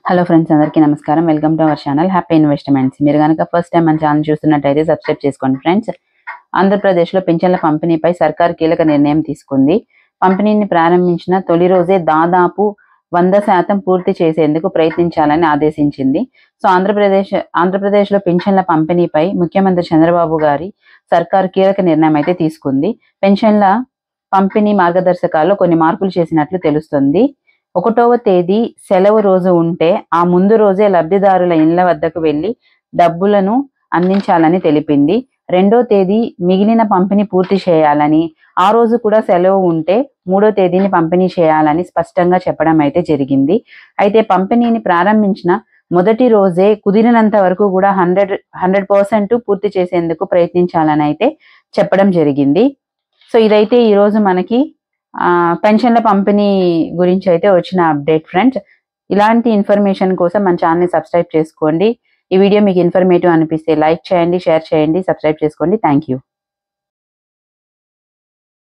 Hello friends, అందరికీ నమస్కారం. Welcome to our channel happy investments. మీరు కనుక ఫస్ట్ టైం మన ఛానల్ చూస్తున్నట్టయితే సబ్స్క్రైబ్ చేసుకోండి ఫ్రెండ్స్. ఆంధ్రప్రదేశ్లో పింఛన్ల పంపిణీపై సర్కార్ కీలక నిర్ణయం తీసుకుంది. పంపిణీని ప్రారంభించిన తొలి రోజే దాదాపు 100% పూర్తి చేసేందుకు ప్రయత్నించాలని ఆదేశించింది. సో ఆంధ్రప్రదేశ్లో పింఛన్ల పంపిణీపై ముఖ్యమంత్రి చంద్రబాబు గారి సర్కార్ కీలక నిర్ణయం అయితే తీసుకుంది. పెన్షన్ల పంపిణీ మార్గదర్శకాల్లో కొన్ని మార్పులు చేసినట్లు తెలుస్తుంది. 1వ తేదీ సెలవు రోజు ఉంటే ఆ ముందు రోజే లబ్ధిదారుల ఇళ్ల వద్దకు వెళ్లి డబ్బులను అందించాలని తెలిపింది. 2వ తేదీ మిగిలిన పంపిణీ పూర్తి చేయాలని, ఆ రోజు కూడా సెలవు ఉంటే 3వ తేదీని పంపిణీ చేయాలని స్పష్టంగా చెప్పడం అయితే జరిగింది. అయితే పంపిణీని ప్రారంభించిన మొదటి రోజే కుదిరినంత వరకు కూడా 100% పూర్తి చేసేందుకు ప్రయత్నించాలని అయితే చెప్పడం జరిగింది. సో ఇదైతే ఈరోజు మనకి పెన్షన్ల పంపిణీ గురించి అయితే వచ్చిన అప్డేట్ ఫ్రెండ్స్. ఇలాంటి ఇన్ఫర్మేషన్ కోసం మన ఛానల్ని సబ్స్క్రైబ్ చేసుకోండి. ఈ వీడియో మీకు ఇన్ఫర్మేటివ్ అనిపిస్తే లైక్ చేయండి, షేర్ చేయండి, సబ్స్క్రైబ్ చేసుకోండి. Thank you.